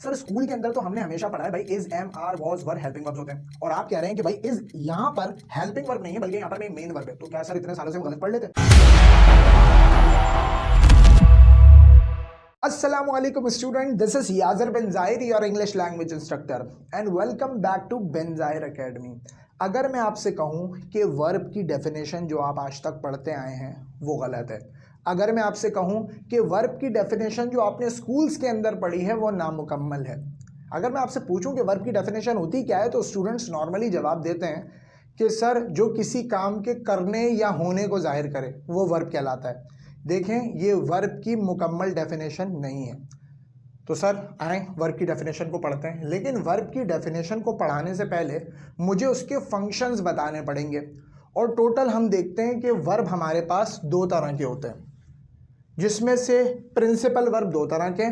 Sir school के अंदर तो हमने हमेशा पढ़ा है भाई is, am, are, was, were helping verbs होते हैं, और आप कह रहे हैं कि भाई इज यहाँ पर हेल्पिंग वर्ब नहीं है बल्कि यहाँ पर मेन वर्ब है। तो क्या सर इतने सालों से हम गलत पढ़ लेते हैं? Assalamualaikum student, this is Yazir bin Zahir, your English language instructor and welcome back to Ben Zahir Academy। अगर मैं आपसे कहूँ कि वर्ब की डेफिनेशन जो आप आज तक पढ़ते आए हैं वो गलत है, अगर मैं आपसे कहूँ कि वर्ब की डेफिनेशन जो आपने स्कूल्स के अंदर पढ़ी है वो नामुकम्मल है, अगर मैं आपसे पूछूं कि वर्ब की डेफिनेशन होती क्या है, तो स्टूडेंट्स नॉर्मली जवाब देते हैं कि सर जो किसी काम के करने या होने को जाहिर करे वो वर्ब कहलाता है। देखें, ये वर्ब की मुकम्मल डेफिनेशन नहीं है। तो सर आए वर्ब की डेफिनेशन को पढ़ते हैं, लेकिन वर्ब की डेफिनेशन को पढ़ाने से पहले मुझे उसके फंक्शंस बताने पड़ेंगे। और टोटल हम देखते हैं कि वर्ब हमारे पास दो तरह के होते हैं, जिसमें से प्रिंसिपल वर्ब दो तरह के,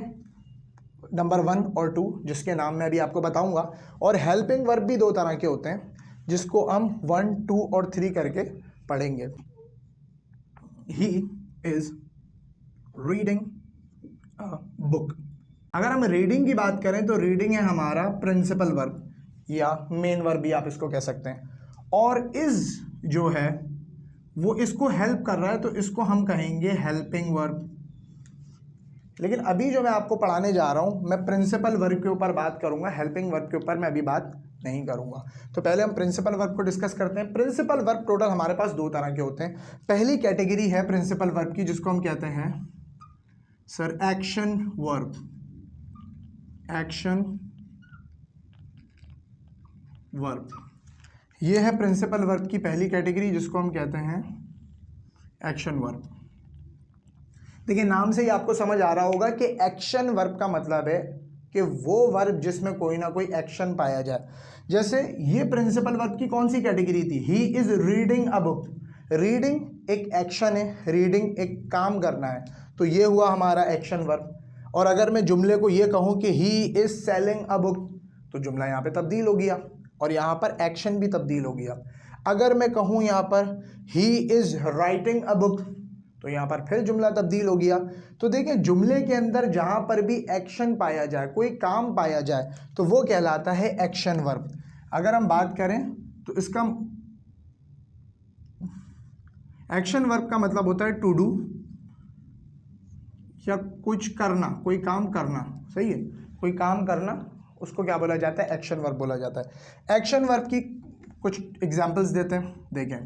नंबर 1 और 2, जिसके नाम मैं अभी आपको बताऊंगा, और हेल्पिंग वर्ब भी दो तरह के होते हैं जिसको हम 1, 2 और 3 करके पढ़ेंगे। ही इज रीडिंग अ बुक। अगर हम रीडिंग की बात करें तो रीडिंग है हमारा प्रिंसिपल वर्ब या मेन वर्ब भी आप इसको कह सकते हैं, और इज जो है वो इसको हेल्प कर रहा है तो इसको हम कहेंगे हेल्पिंग वर्ब। लेकिन अभी जो मैं आपको पढ़ाने जा रहा हूं मैं प्रिंसिपल वर्ब के ऊपर बात करूंगा, हेल्पिंग वर्ब के ऊपर मैं अभी बात नहीं करूंगा। तो पहले हम प्रिंसिपल वर्ब को डिस्कस करते हैं। प्रिंसिपल वर्ब टोटल हमारे पास दो तरह के होते हैं। पहली कैटेगरी है प्रिंसिपल वर्ब की, जिसको हम कहते हैं sir action verb. Action verb, ये है प्रिंसिपल वर्ब की पहली कैटेगरी, जिसको हम कहते हैं एक्शन वर्ब। देखिए, नाम से ही आपको समझ आ रहा होगा कि एक्शन वर्ब का मतलब है कि वो वर्ब जिसमें कोई ना कोई एक्शन पाया जाए। जैसे ये प्रिंसिपल वर्ब की कौन सी कैटेगरी थी? ही is reading a book. Reading एक एक्शन है, रीडिंग एक काम करना है, तो ये हुआ हमारा एक्शन वर्ब। और अगर मैं जुमले को ये कहूँ कि he is selling a book, तो जुमला यहाँ पे तब्दील हो गया और यहाँ पर एक्शन भी तब्दील हो गया। अगर मैं कहूँ यहाँ पर ही इज राइटिंग अ बुक, तो यहाँ पर फिर जुमला तब्दील हो गया। तो देखिए, जुमले के अंदर जहाँ पर भी एक्शन पाया जाए, कोई काम पाया जाए, तो वो कहलाता है एक्शन वर्ब। अगर हम बात करें तो इसका एक्शन वर्ब का मतलब होता है टू डू, या कुछ करना, कोई काम करना। सही है, कोई काम करना, उसको क्या बोला जाता है? एक्शन वर्ब बोला जाता है। एक्शन वर्ब की कुछ एग्जाम्पल्स देते हैं। देखें,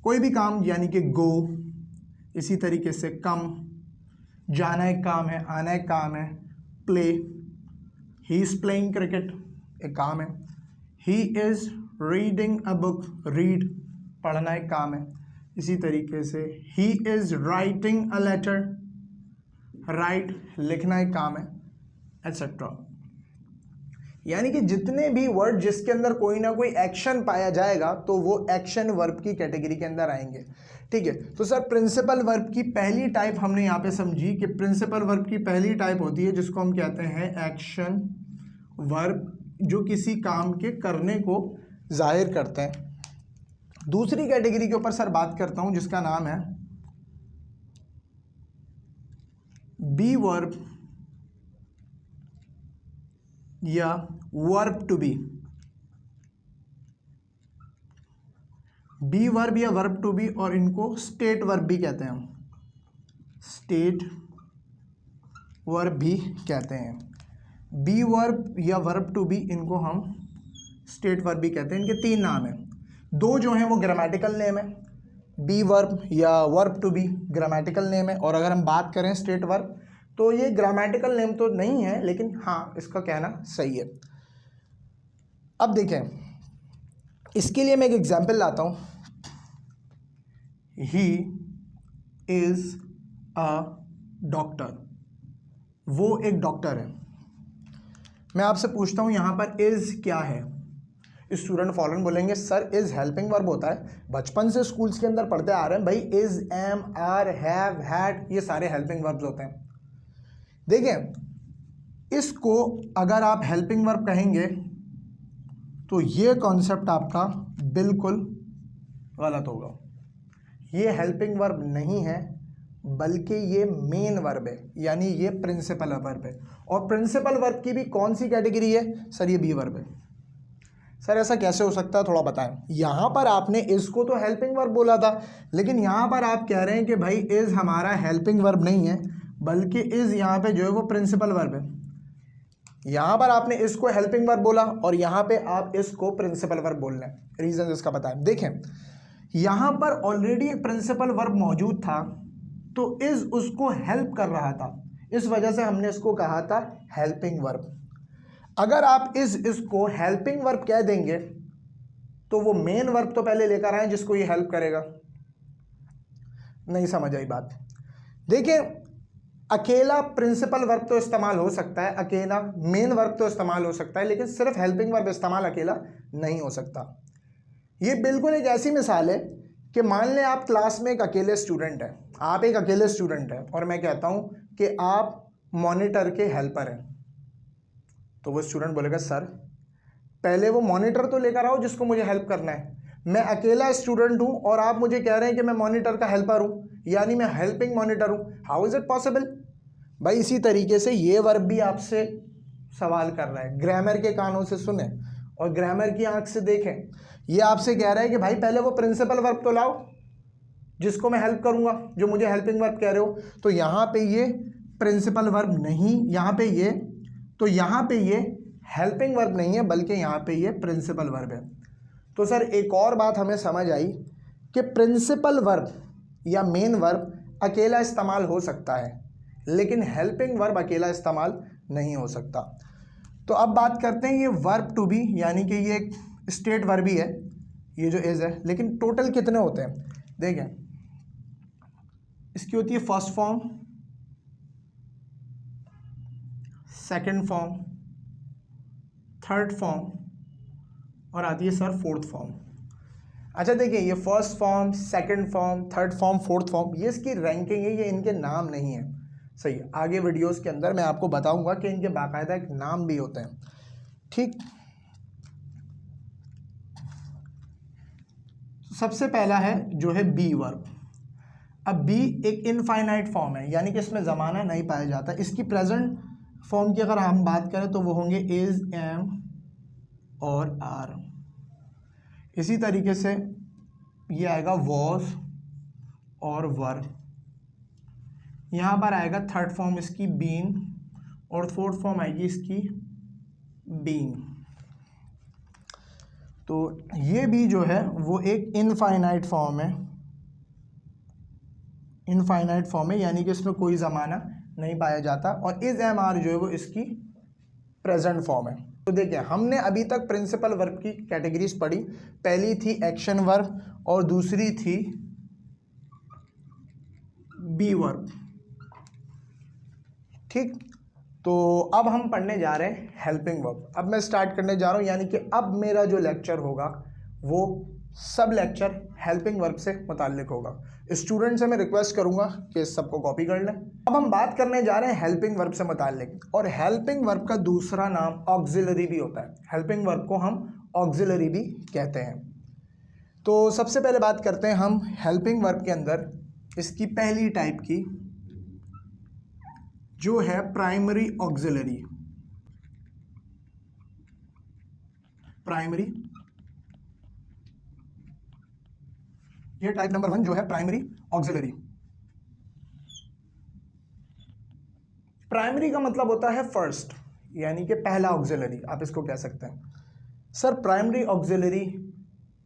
कोई भी काम यानी कि गो, इसी तरीके से कम, जाना एक काम है, आना एक काम है। Play, he is playing cricket एक काम है। He is reading a book, read पढ़ना एक काम है। इसी तरीके से he is writing a letter, write लिखना एक काम है, एटसेट्रा। यानी कि जितने भी वर्ड जिसके अंदर कोई ना कोई एक्शन पाया जाएगा तो वो एक्शन वर्ब की कैटेगरी के अंदर आएंगे। ठीक है, तो सर प्रिंसिपल वर्ब की पहली टाइप हमने यहाँ पे समझी कि प्रिंसिपल वर्ब की पहली टाइप होती है जिसको हम कहते हैं एक्शन वर्ब, जो किसी काम के करने को जाहिर करते हैं। दूसरी कैटेगरी के ऊपर सर बात करता हूँ, जिसका नाम है बी वर्ब या verb to be. Be verb या वर्ब टू बी, और इनको स्टेट वर्ब भी कहते हैं हम, स्टेट वर्ब भी कहते हैं। बी वर्ब या वर्ब टू बी, इनको हम स्टेट वर्ब भी कहते हैं। इनके तीन नाम हैं, दो जो हैं वो ग्रामेटिकल नेम है, बी वर्ब या verb to be grammatical name है, और अगर हम बात करें स्टेट वर्ब तो ये ग्रामेटिकल नेम तो नहीं है, लेकिन हाँ इसका कहना सही है। अब देखें, इसके लिए मैं एक एग्जाम्पल लाता हूँ। ही इज अ डॉक्टर, वो एक डॉक्टर है। मैं आपसे पूछता हूँ यहाँ पर इज क्या है? स्टूडेंट फॉरन बोलेंगे सर इज हेल्पिंग वर्ब होता है, बचपन से स्कूल्स के अंदर पढ़ते आ रहे हैं भाई, is, am, are, have, had, ये सारे हेल्पिंग वर्ब्स होते हैं। देखें, इसको अगर आप हेल्पिंग वर्ब कहेंगे तो ये कॉन्सेप्ट आपका बिल्कुल गलत होगा। ये हेल्पिंग वर्ब नहीं है, बल्कि ये मेन वर्ब है, यानी ये प्रिंसिपल वर्ब है। और प्रिंसिपल वर्ब की भी कौन सी कैटेगरी है सर? ये बी वर्ब है। सर ऐसा कैसे हो सकता है, थोड़ा बताएं। यहाँ पर आपने इसको तो हेल्पिंग वर्ब बोला था, लेकिन यहाँ पर आप कह रहे हैं कि भाई इज हमारा हेल्पिंग वर्ब नहीं है, बल्कि इज यहाँ पे जो है वो प्रिंसिपल वर्ब है। यहाँ पर आपने इसको हेल्पिंग वर्ब बोला और यहाँ पे आप इसको प्रिंसिपल वर्ब बोल रहे हैं। रीजन इसका बताएं। देखें, यहाँ पर ऑलरेडी एक प्रिंसिपल वर्ब मौजूद था, तो इज उसको हेल्प कर रहा था, इस वजह से हमने इसको कहा था हेल्पिंग वर्ब। अगर आप इसको हेल्पिंग वर्ब कह देंगे तो वो मेन वर्ब तो पहले लेकर आए जिसको ये हेल्प करेगा। नहीं समझ आई बात? देखिए, अकेला प्रिंसिपल वर्ब तो इस्तेमाल हो सकता है, अकेला मेन वर्ब तो इस्तेमाल हो सकता है, लेकिन सिर्फ हेल्पिंग वर्ब इस्तेमाल अकेला नहीं हो सकता। ये बिल्कुल एक ऐसी मिसाल है कि मान लें आप क्लास में एक अकेले स्टूडेंट हैं, आप एक अकेले स्टूडेंट हैं और मैं कहता हूं कि आप मॉनिटर के हेल्पर हैं, तो वो स्टूडेंट बोलेगा सर पहले वो मॉनिटर तो लेकर आओ जिसको मुझे हेल्प करना है। मैं अकेला स्टूडेंट हूं और आप मुझे कह रहे हैं कि मैं मॉनिटर का हेल्पर हूं, यानी मैं हेल्पिंग मॉनिटर हूं। How is it possible? भाई इसी तरीके से ये वर्ब भी आपसे सवाल कर रहा है। ग्रामर के कानों से सुने और ग्रामर की आंख से देखें। ये आपसे कह रहा है कि भाई पहले वो प्रिंसिपल वर्ब तो लाओ जिसको मैं हेल्प करूंगा, जो मुझे हेल्पिंग वर्ब कह रहे हो। तो यहाँ पे ये प्रिंसिपल वर्ब नहीं, यहाँ पे ये, तो यहाँ पे ये हेल्पिंग वर्ब नहीं है, बल्कि यहाँ पे ये प्रिंसिपल वर्ब है। तो सर एक और बात हमें समझ आई कि प्रिंसिपल वर्ब या मेन वर्ब अकेला इस्तेमाल हो सकता है, लेकिन हेल्पिंग वर्ब अकेला इस्तेमाल नहीं हो सकता। तो अब बात करते हैं ये वर्ब टू बी, यानी कि ये एक स्टेट वर्ब ही है, ये जो इज है, लेकिन टोटल कितने होते हैं? देखें, इसकी होती है first form, second form, third form और आती है सर फोर्थ फॉर्म। अच्छा देखिए, ये first form, second form, third form, fourth form, ये इसकी रैंकिंग है, ये इनके नाम नहीं है। सही, आगे वीडियोस के अंदर मैं आपको बताऊंगा कि इनके बाकायदा एक नाम भी होते हैं। ठीक, सबसे पहला है जो है बी वर्ब। अब बी एक इनफाइनाइट फॉर्म है, यानी कि इसमें ज़माना नहीं पाया जाता। इसकी प्रेजेंट फॉर्म की अगर हम बात करें तो वो होंगे इज, एम और आर। इसी तरीके से ये आएगा वॉज और वर। यहाँ पर आएगा थर्ड फॉर्म इसकी बीन और फोर्थ फॉर्म आएगी इसकी बीइंग। तो ये भी जो है वो एक इनफाइनाइट फॉर्म है, इनफाइनाइट फॉर्म है, यानी कि इसमें कोई ज़माना नहीं पाया जाता। और इज, एम, आर जो है वो इसकी प्रेजेंट फॉर्म है। तो देखिए, हमने अभी तक प्रिंसिपल वर्ब की कैटेगरीज पढ़ी। पहली थी एक्शन वर्ब और दूसरी थी बी वर्ब। ठीक, तो अब हम पढ़ने जा रहे हैं हेल्पिंग वर्ब। अब मैं स्टार्ट करने जा रहा हूं, यानी कि अब मेरा जो लेक्चर होगा वो सब लेक्चर हेल्पिंग वर्ब से मुताल्लिक होगा। स्टूडेंट से मैं रिक्वेस्ट करूंगा कि इस सबको कॉपी कर लें। अब हम बात करने जा रहे हैं हेल्पिंग वर्ब से मुताल्लिक, और हेल्पिंग वर्ब का दूसरा नाम ऑक्सिलरी भी होता है। हेल्पिंग वर्ब को हम ऑक्सिलरी भी कहते हैं। तो सबसे पहले बात करते हैं हम हेल्पिंग वर्ब के अंदर इसकी पहली टाइप की, जो है प्राइमरी ऑक्सिलरी। प्राइमरी, ये टाइप नंबर 1 जो है प्राइमरी ऑक्सिलरी। प्राइमरी का मतलब होता है फर्स्ट, यानी कि पहला ऑक्सिलरी, आप इसको कह सकते हैं। सर प्राइमरी ऑक्सिलरी,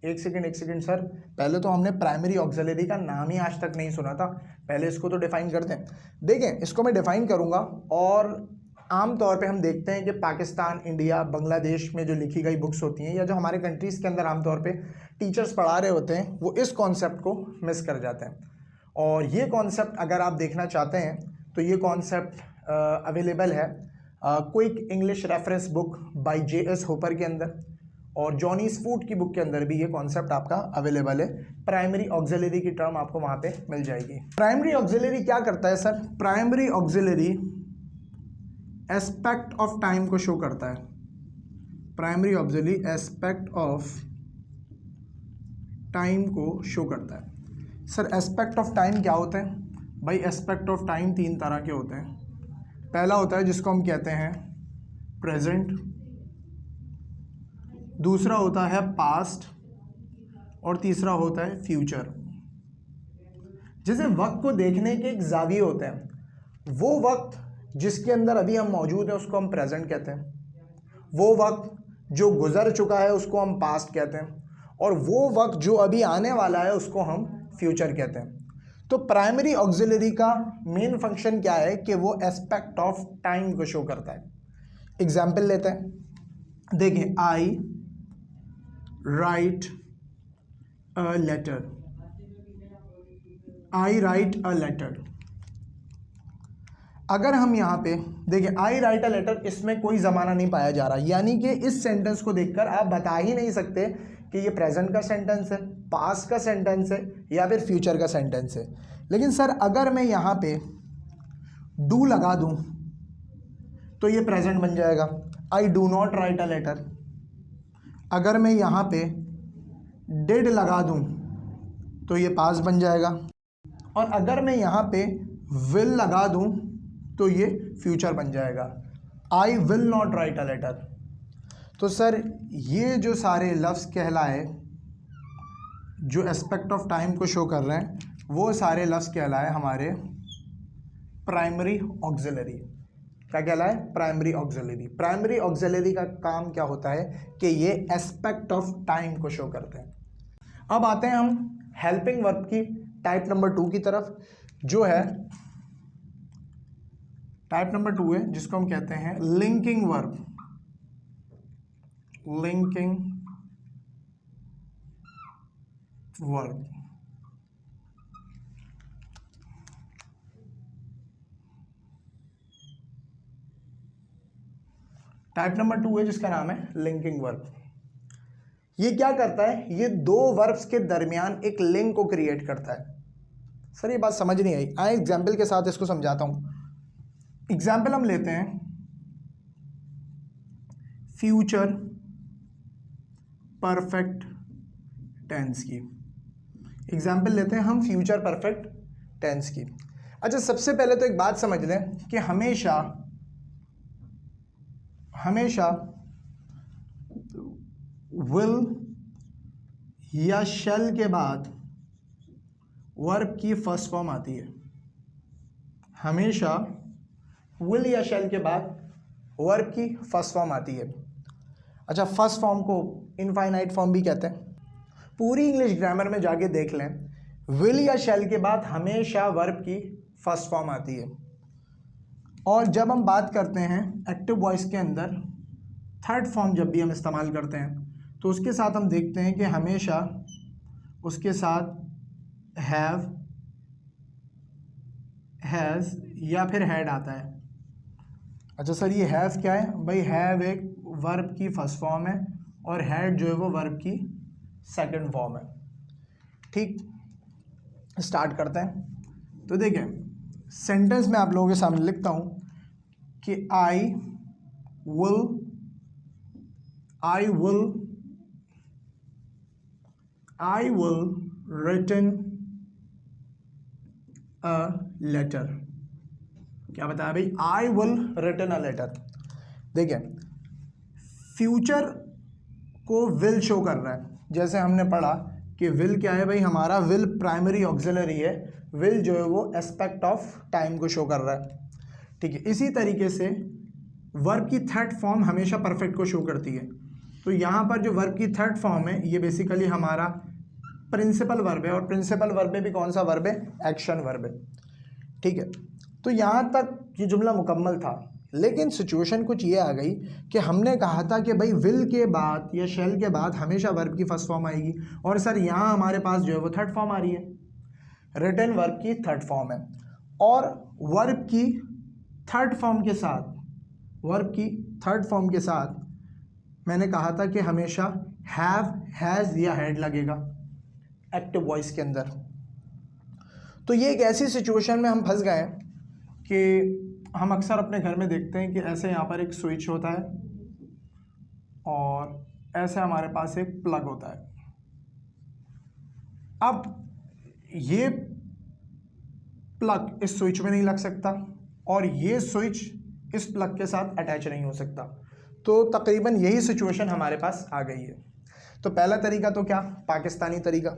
एक सेकंड सर, पहले तो हमने प्राइमरी ऑक्सिलरी का नाम ही आज तक नहीं सुना था, पहले इसको तो डिफाइन करते हैं। देखें, इसको मैं डिफाइन करूंगा, और आम तौर पे हम देखते हैं कि पाकिस्तान, इंडिया, बांग्लादेश में जो लिखी गई बुक्स होती हैं, या जो हमारे कंट्रीज़ के अंदर आमतौर पे टीचर्स पढ़ा रहे होते हैं, वो इस कॉन्सेप्ट को मिस कर जाते हैं। और ये कॉन्सेप्ट अगर आप देखना चाहते हैं तो ये कॉन्सेप्ट अवेलेबल है quick English reference book by J.S. Hopper के अंदर, और जॉनीस फूड की बुक के अंदर भी ये कॉन्सेप्ट आपका अवेलेबल है। प्राइमरी ऑक्सिलरी की टर्म आपको वहाँ पे मिल जाएगी। प्राइमरी ऑक्सिलरी क्या करता है sir? Primary auxiliary aspect of time को शो करता है। Primary auxiliary aspect of time को शो करता है। सर एस्पेक्ट ऑफ टाइम क्या होता है? भाई एस्पेक्ट ऑफ टाइम तीन तरह के होते हैं। पहला होता है जिसको हम कहते हैं प्रेजेंट, दूसरा होता है पास्ट और तीसरा होता है फ्यूचर। जैसे वक्त को देखने के एक जाविये होते हैं, वो वक्त जिसके अंदर अभी हम मौजूद हैं उसको हम प्रेजेंट कहते हैं, वो वक्त जो गुजर चुका है उसको हम पास्ट कहते हैं, और वो वक्त जो अभी आने वाला है उसको हम फ्यूचर कहते हैं। तो प्राइमरी ऑक्सिलरी का मेन फंक्शन क्या है कि वो एस्पेक्ट ऑफ टाइम को शो करता है। एग्जाम्पल लेते हैं, देखिए I write a letter, I write a letter. अगर हम यहाँ पे देखिए आई राइट अ लेटर, इसमें कोई ज़माना नहीं पाया जा रहा, यानी कि इस सेंटेंस को देखकर आप बता ही नहीं सकते कि ये प्रेजेंट का सेंटेंस है, पास्ट का सेंटेंस है या फिर फ्यूचर का सेंटेंस है। लेकिन सर अगर मैं यहाँ पे डू लगा दूँ तो ये प्रेजेंट बन जाएगा, I do not write a letter. अगर मैं यहाँ पे डिड लगा दूँ तो ये पास्ट बन जाएगा, और अगर मैं यहाँ पे विल लगा दूँ तो ये फ्यूचर बन जाएगा, I will not write a letter. तो सर ये जो सारे लफ्ज़ कहलाए जो एस्पेक्ट ऑफ टाइम को शो कर रहे हैं, वो सारे लफ्ज़ कहलाए हमारे प्राइमरी ऑक्सिलरी। क्या कहलाए? Primary auxiliary. प्राइमरी ऑक्सिलरी का काम क्या होता है कि ये एस्पेक्ट ऑफ टाइम को शो करते हैं। अब आते हैं हम हेल्पिंग वर्ब की टाइप नंबर 2 की तरफ, जो है टाइप नंबर 2 है जिसको हम कहते हैं linking verb. Linking verb. Type number 2 है जिसका नाम है लिंकिंग वर्ब। ये क्या करता है? ये दो वर्ब्स के दरमियान एक लिंक को क्रिएट करता है। सर ये बात समझ नहीं आई, आए एग्जाम्पल के साथ इसको समझाता हूं। एग्जाम्पल हम लेते हैं फ्यूचर परफेक्ट टेंस की। एग्जाम्पल लेते हैं हम फ्यूचर परफेक्ट टेंस की। अच्छा, सबसे पहले तो एक बात समझ लें कि हमेशा विल या शैल के बाद वर्ब की फर्स्ट फॉर्म आती है। हमेशा विल या शैल के बाद वर्ब की फर्स्ट फॉर्म आती है। अच्छा, फर्स्ट फॉर्म को इनफाइनाइट फॉर्म भी कहते हैं। पूरी इंग्लिश ग्रामर में जाके देख लें, विल या शैल के बाद हमेशा वर्ब की फर्स्ट फॉर्म आती है। और जब हम बात करते हैं एक्टिव वॉइस के अंदर थर्ड फॉर्म जब भी हम इस्तेमाल करते हैं तो उसके साथ हम देखते हैं कि हमेशा उसके साथ हैव, हैज़ या फिर हैड आता है। अच्छा सर, ये हैव क्या है? भाई हैव एक वर्ब की फर्स्ट फॉर्म है और हैड जो है वो वर्ब की सेकंड फॉर्म है। ठीक, स्टार्ट करते हैं। तो देखिए, सेंटेंस में आप लोगों के सामने लिखता हूं कि I will written a letter. क्या बताया भाई? I will written a letter. देखिए, फ्यूचर को विल शो कर रहा है। जैसे हमने पढ़ा कि विल क्या है भाई? हमारा विल प्राइमरी ऑक्सिलरी है। विल जो है वो एस्पेक्ट ऑफ टाइम को शो कर रहा है। ठीक है, इसी तरीके से वर्ब की थर्ड फॉर्म हमेशा परफेक्ट को शो करती है। तो यहाँ पर जो वर्ब की थर्ड फॉर्म है ये बेसिकली हमारा प्रिंसिपल वर्ब है, और प्रिंसिपल वर्ब में भी कौन सा वर्ब है? एक्शन वर्ब है। ठीक है, तो यहाँ तक ये जुमला मुकम्मल था। लेकिन सिचुएशन कुछ ये आ गई कि हमने कहा था कि भाई विल के बाद या शेल के बाद हमेशा वर्ब की फर्स्ट फॉर्म आएगी, और सर यहाँ हमारे पास जो है वो थर्ड फॉर्म आ रही है। रिटन वर्ब की थर्ड फॉर्म है, और वर्ब की थर्ड फॉर्म के साथ मैंने कहा था कि हमेशा हैव, हैज़ या हैड लगेगा एक्टिव वॉइस के अंदर। तो ये एक ऐसी सिचुएशन में हम फंस गए कि हम अक्सर अपने घर में देखते हैं कि ऐसे यहाँ पर एक स्विच होता है और ऐसे हमारे पास एक प्लग होता है। अब ये प्लग इस स्विच में नहीं लग सकता और ये स्विच इस प्लग के साथ अटैच नहीं हो सकता। तो तकरीबन यही सिचुएशन हमारे पास आ गई है। तो पहला तरीका तो क्या, पाकिस्तानी तरीका,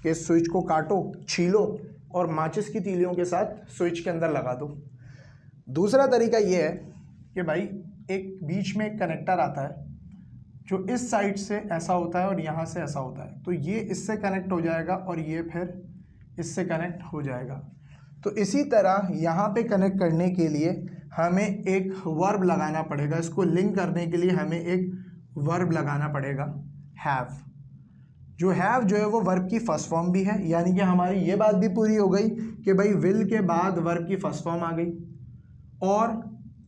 कि स्विच को काटो, छीलो और माचिस की तीलियों के साथ स्विच के अंदर लगा दो। दूसरा तरीका ये है कि भाई एक बीच में एक कनेक्टर आता है जो इस साइड से ऐसा होता है और यहाँ से ऐसा होता है, तो ये इससे कनेक्ट हो जाएगा और ये फिर इससे कनेक्ट हो जाएगा। तो इसी तरह यहाँ पे कनेक्ट करने के लिए हमें एक वर्ब लगाना पड़ेगा, इसको लिंक करने के लिए हमें एक वर्ब लगाना पड़ेगा, हैव। जो हैव जो है वो वर्ब की फर्स्ट फॉर्म भी है, यानी कि हमारी ये बात भी पूरी हो गई कि भाई विल के बाद वर्ब की फर्स्ट फॉर्म आ गई और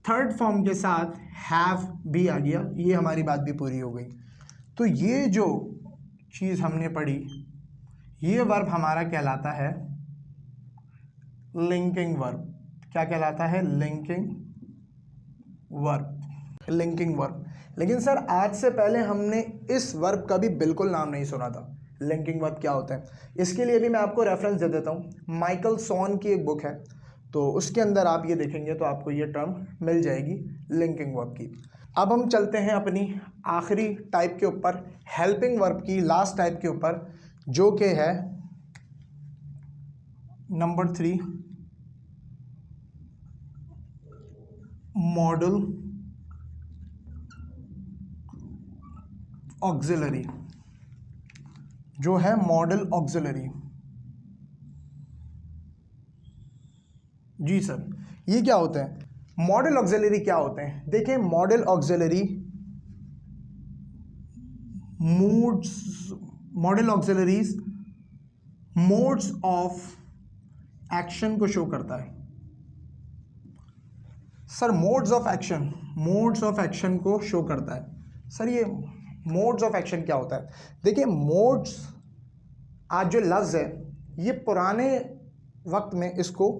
थर्ड फॉर्म के साथ हैव भी आ गया, ये हमारी बात भी पूरी हो गई। तो ये जो चीज़ हमने पढ़ी, ये वर्ब हमारा कहलाता है लिंकिंग वर्ब। क्या कहलाता है? Linking verb, linking verb. लेकिन सर आज से पहले हमने इस वर्ब का भी बिल्कुल नाम नहीं सुना था, लिंकिंग वर्ब क्या होता है। इसके लिए भी मैं आपको रेफरेंस दे देता हूँ, माइकल सॉन की एक बुक है, तो उसके अंदर आप ये देखेंगे तो आपको ये टर्म मिल जाएगी लिंकिंग वर्ब की। अब हम चलते हैं अपनी आखिरी टाइप के ऊपर, हेल्पिंग वर्ब की लास्ट टाइप के ऊपर, जो कि है नंबर 3, मॉडल ऑक्सिलरी, जो है मॉडल ऑक्सिलरी। जी सर, ये क्या होता है? मॉडल ऑक्सिलरी क्या होते हैं? देखिए, model auxiliary model auxiliaries modes of action को शो करता है। सर मोड्स ऑफ एक्शन को शो करता है। सर ये मोड्स ऑफ एक्शन क्या होता है? देखिए, मोड्स, आज जो लफ्ज़ है ये पुराने वक्त में इसको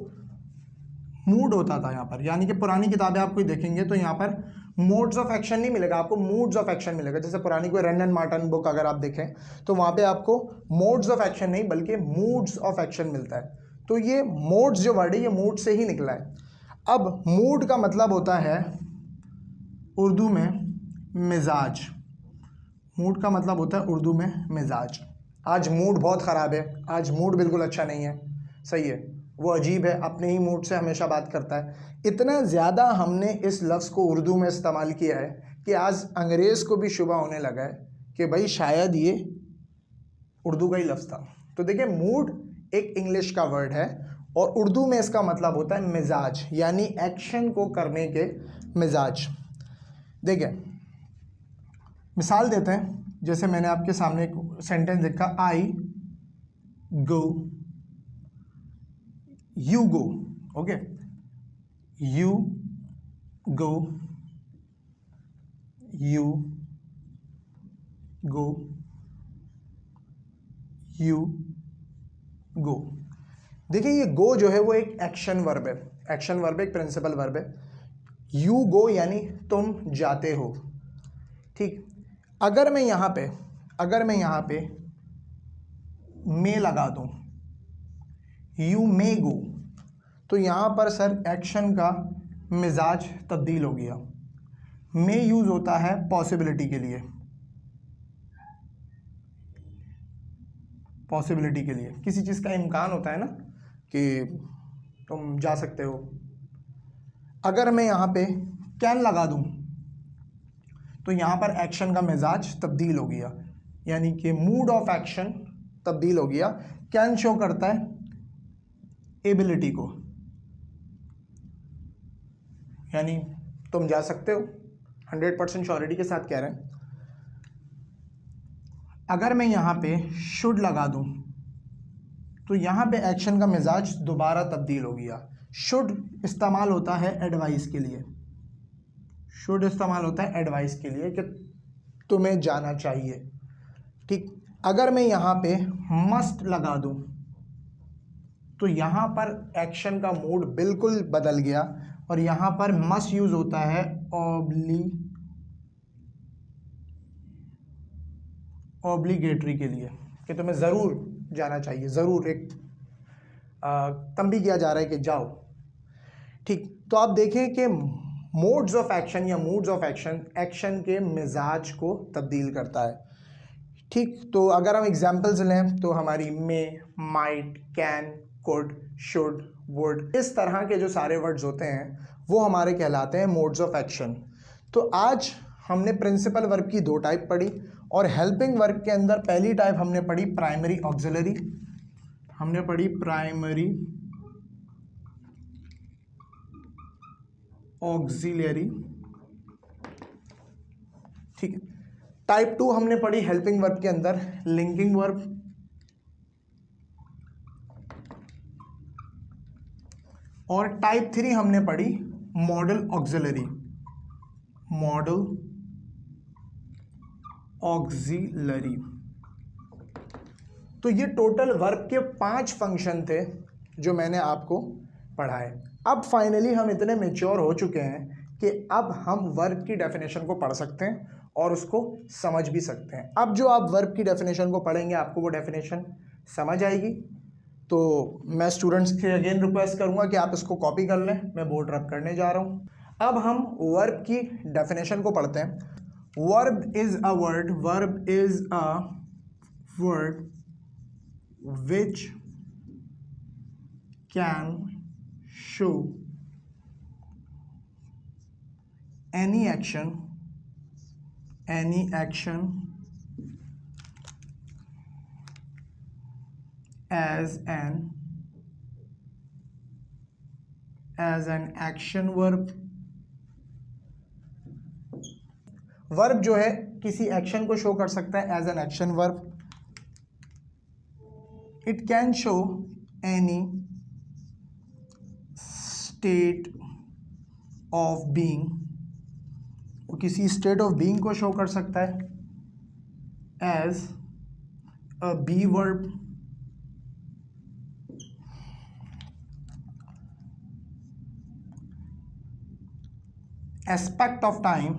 मूड होता था यहाँ पर, यानी कि पुरानी किताबें आप कोई देखेंगे तो यहाँ पर मोड्स ऑफ एक्शन नहीं मिलेगा, आपको मूड्स ऑफ एक्शन मिलेगा। जैसे पुरानी कोई रन एंड मार्टन बुक अगर आप देखें तो वहाँ पे आपको मोड्स ऑफ एक्शन नहीं बल्कि मूड्स ऑफ एक्शन मिलता है। तो ये मोड्स जो वर्ड है ये मूड से ही निकला है। अब मूड का मतलब होता है उर्दू में मिजाज। मूड का मतलब होता है उर्दू में मिजाज। आज मूड बहुत ख़राब है, आज मूड बिल्कुल अच्छा नहीं है, सही है, वो अजीब है, अपने ही मूड से हमेशा बात करता है। इतना ज़्यादा हमने इस लफ्ज़ को उर्दू में इस्तेमाल किया है कि आज अंग्रेज़ को भी शुबा होने लगा है कि भाई शायद ये उर्दू का ही लफ्ज़ था। तो देखिए, मूड एक इंग्लिश का वर्ड है और उर्दू में इसका मतलब होता है मिजाज, यानी एक्शन को करने के मिजाज। देखिए, मिसाल देते हैं, जैसे मैंने आपके सामने एक सेंटेंस लिखा, I go, you go, okay, you go, you go, you go. देखिए, ये गो जो है वो एक एक्शन वर्ब है, एक्शन वर्ब एक प्रिंसिपल वर्ब है। यू गो यानी तुम जाते हो, ठीक। अगर मैं यहाँ पे मे लगा दूँ, यू मे गो, तो यहाँ पर सर एक्शन का मिजाज तब्दील हो गया। मे यूज़ होता है पॉसिबिलिटी के लिए, पॉसिबिलिटी के लिए, किसी चीज़ का इम्कान होता है ना कि तुम जा सकते हो। अगर मैं यहाँ पे कैन लगा दूँ तो यहाँ पर एक्शन का मिजाज तब्दील हो गया, यानी कि मूड ऑफ एक्शन तब्दील हो गया। कैन शो करता है एबिलिटी को, यानी तुम जा सकते हो, 100% श्योरिटी के साथ कह रहे हैं। अगर मैं यहाँ पे शुड लगा दूँ तो यहाँ पे एक्शन का मिजाज दोबारा तब्दील हो गया। शुड इस्तेमाल होता है एडवाइस के लिए, शुड इस्तेमाल होता है एडवाइस के लिए कि तुम्हें जाना चाहिए, ठीक। अगर मैं यहाँ पे मस्ट लगा दूँ तो यहाँ पर एक्शन का मूड बिल्कुल बदल गया और यहाँ पर मस्ट यूज़ होता है ऑब्लिगेटरी के लिए, कि तुम्हें ज़रूर जाना चाहिए, ज़रूर, एक तंबी किया जा रहा है कि जाओ। ठीक, तो आप देखें कि मोड्स ऑफ एक्शन या मूड्स ऑफ एक्शन के मिजाज को तब्दील करता है। ठीक, तो अगर हम एग्जांपल्स लें तो हमारी may, might, can, could, should, would, इस तरह के जो सारे वर्ड्स होते हैं वो हमारे कहलाते हैं मोड्स ऑफ एक्शन। तो आज हमने प्रिंसिपल वर्ब की 2 टाइप पढ़ी और हेल्पिंग वर्ब के अंदर पहली टाइप हमने पढ़ी प्राइमरी ऑक्सिलरी। हमने पढ़ी प्राइमरी ऑक्सिलरी। ठीक है, टाइप 2 हमने पढ़ी हेल्पिंग वर्ब के अंदर लिंकिंग वर्ब। और टाइप 3 हमने पढ़ी मॉडल ऑक्सिलरी। Model auxiliary. तो ये टोटल वर्ब के 5 फंक्शन थे जो मैंने आपको पढ़ाए। अब फाइनली हम इतने मैच्योर हो चुके हैं कि अब हम वर्ब की डेफिनेशन को पढ़ सकते हैं और उसको समझ भी सकते हैं। अब जो आप वर्ब की डेफिनेशन को पढ़ेंगे आपको वो डेफिनेशन समझ आएगी। तो मैं स्टूडेंट्स से अगेन रिक्वेस्ट करूंगा कि आप इसको कॉपी कर लें, मैं बोर्ड रब करने जा रहा हूं। अब हम वर्ब की डेफिनेशन को पढ़ते हैं। Verb is a word, verb is a word which can show any action as an action verb। Verb जो है किसी एक्शन को शो कर सकता है as an action verb. It can show any state of being, वो किसी state of being को शो कर सकता है as a be verb. Aspect of time,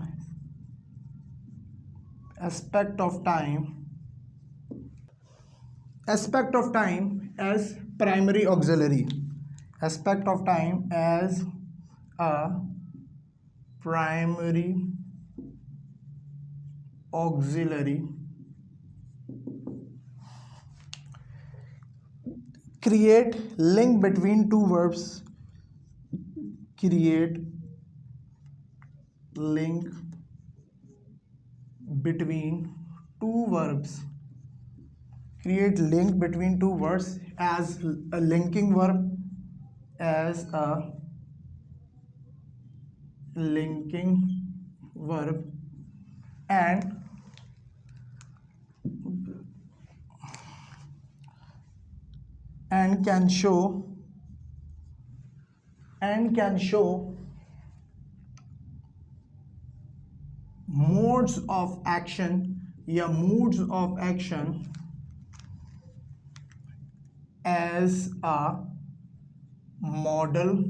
aspect of time as primary auxiliary, aspect of time as a primary auxiliary। create link between two verbs, create link between two verbs, create link between two words as a linking verb, as a linking verb, and can show modes of action या moods of action as a model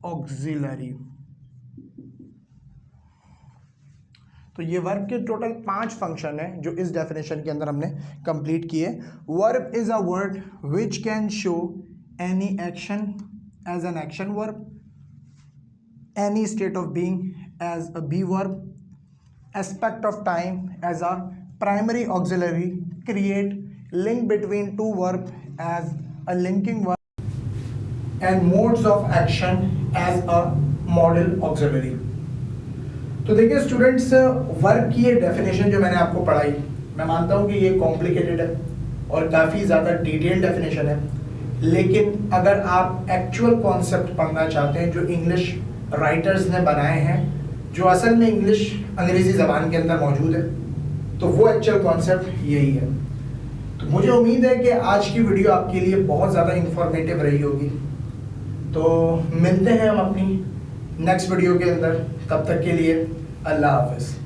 auxiliary। तो ये verb के total 5 function है जो इस definition के अंदर हमने कंप्लीट किए। Verb is a word which can show any action as an action verb, any state of being as a be verb, aspect of time as a primary auxiliary, create link between two verb as a linking verb, and modes of action as a model auxiliary। तो देखिए students, verb की ये definition जो मैंने आपको पढ़ाई, मैं मानता हूँ कि ये कॉम्प्लिकेटेड है और काफ़ी ज़्यादा डिटेल्ड डेफिनेशन है, लेकिन अगर आप एक्चुअल कॉन्सेप्ट पढ़ना चाहते हैं जो इंग्लिश राइटर्स ने बनाए हैं, जो असल में अंग्रेज़ी ज़बान के अंदर मौजूद है, तो वो एक्चुअल कॉन्सेप्ट यही है। तो मुझे उम्मीद है कि आज की वीडियो आपके लिए बहुत ज़्यादा इंफॉर्मेटिव रही होगी। तो मिलते हैं हम अपनी नेक्स्ट वीडियो के अंदर, तब तक के लिए अल्लाह हाफ़िज़।